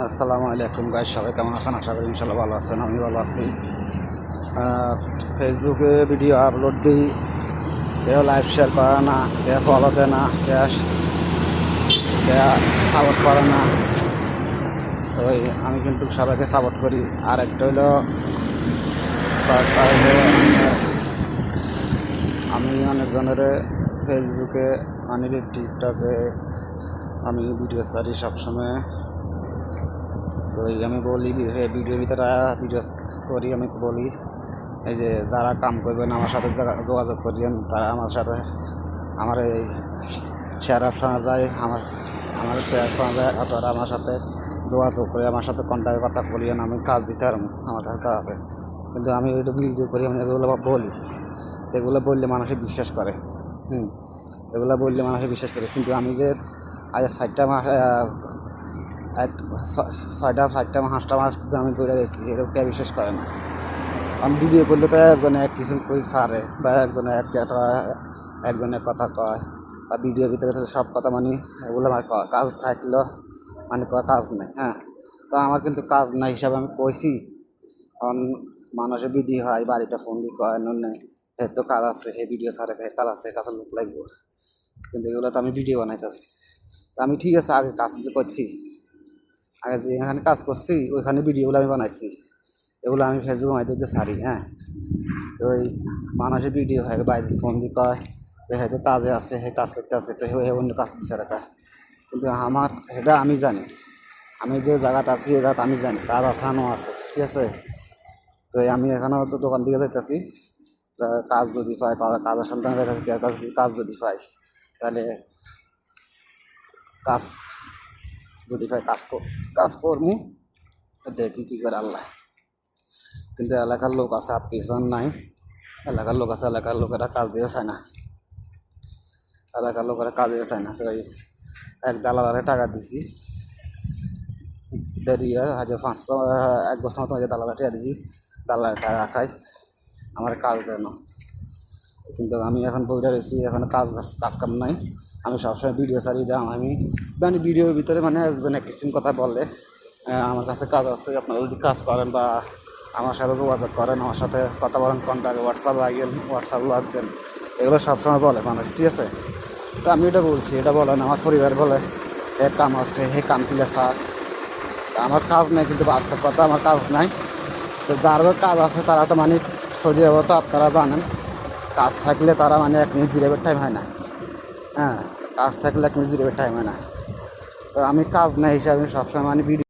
আসসালামু আলাইকুম গাইস, সবাই কেমন আছেন? আশা করি ইনশাল্লাহ ভালো আছেন। আমি ভালো আছি। ফেসবুকে ভিডিও আপলোড দিই, কেউ লাইভ শেয়ার করে না, কেউ ফলো দেয় না, কেউ সাপোর্ট করে না। ওই আমি কিন্তু সবাইকে সাপোর্ট করি। আর একটা হইলো আমি অনেকজনের ফেসবুকে, অনেকে টিকটকে আমি ভিডিও ছাড়ি সবসময়। তো আমি বলি ভিডিওর ভিতরে ভিডিও করি, আমি বলি এই যে যারা কাম করবেন আমার সাথে যোগাযোগ করিয়েন, তারা আমার সাথে আমার এই শেয়ার আপ শোনা যায়, আমার শেয়ার শোনা যায়, তারা আমার সাথে যোগাযোগ করে আমার সাথে কন্ট্যাক্টে কথা বলিয়েন, আমি কাজ দিতে পারবো, আমার কাছে কাজ আছে। কিন্তু আমি ওইটা ভিডিও করি, আমি এগুলো বলি, তো এগুলো বললে মানুষে বিশ্বাস করে। এগুলো বললে মানুষে বিশ্বাস করে। কিন্তু আমি যে আজ 6টা মাস 6টা 5টা মাস আমি করে গেছি, এরকম কে বিশ্বাস করে না। আমি ভিডিও করলে তো একজনে এক কিছু কই ছাড়ে, বা একজনে কথা কয়, বা ভিডিওর ভিতরে সব কথা মানে এগুলো আমার কাজ থাকলেও মানে কাজ নেই। তো আমার কিন্তু কাজ নাই হিসাবে আমি কইছি। কারণ মানুষের ভিডিও হয়, বাড়িতে ফোন দিয়ে কয় নেই এর তো কাজ আছে, হে ভিডিও ছাড়ে, কাজ আছে, কাজের লোক লাগবো। কিন্তু এগুলো তো আমি ভিডিও বানাইতেছি। তো আমি ঠিক আছে, আগে কাজ যে করছি, আগে যে এখানে কাজ করছি ওইখানে ভিডিওগুলো আমি বানাইছি, এগুলো আমি ফেসবুক মাধ্যমে ছাড়ি। ওই মানুষের ভিডিও হয়, বাইরে ফোন দিয়ে কয় হয়তো কাজে আছে, হে কাজ করতে আছে, তো হে অন্য কাজ দিচ্ছে রাখা। কিন্তু আমার এটা আমি জানি, আমি যে জায়গাতে আছি এ জায়গাতে আমি জানি কাজ আসানো আছে, ঠিক আছে। তো আমি এখানেও তো দোকান দিকে যাইতেছি, কাজ যদি পাই, কাজের সন্ধান যাইতেছি, কাজ যদি পাই তাহলে কাজ যদি পাই কাজ করবো, দেখি কী করে আল্লাহ। কিন্তু এলাকার লোক আছে, আত্মীয়স্বজন নাই, এলাকার লোক আছে, এলাকার লোকেরা কাজ দিতে চায় না, এলাকার লোকেরা কাজ দিতে চায় না। তো এক দালালের টাকা দিছি, দেরি আজ 1 বছর মতো দালালের টাকা দিছি, দালালের টাকা খাই, আমার কাজ দেয় না। কিন্তু আমি এখন বইটা রয়েছি, এখন কাজ কাম নাই। আমি সবসময় ভিডিও ছাড়ি দিই। আমি মানে ভিডিওর ভিতরে মানে একজন এক কিসিম কথা বললে আমার কাছে কাজ আছে, আপনারা যদি কাজ করেন বা আমার সাথে যোগাযোগ করেন, আমার সাথে কথা বলেন, কন্ট্যাক্ট হোয়াটসঅ্যাপ লাগবেন, এগুলো সবসময় বলে মানুষ, ঠিক আছে। তো আমি এটা বলছি, এটা বলেন আমার পরিবার বলে হে কাম আছে, হে কাম দিলে স্যার, আমার কাজ নেই। কিন্তু বাস্তব কথা, আমার কাজ নাই। তো যার কাজ আছে তারা তো মানে সৌদি আরবে তো আপনারা জানেন, কাজ থাকলে তারা মানে 1 মিনিট জিরাবের টাইম হয় না। কাজ থাকলে 1 মিনিট জিরাবের টাইম হয় না। তো আমি কাজ নেই হিসাবে সবসময় মানে ভিডিও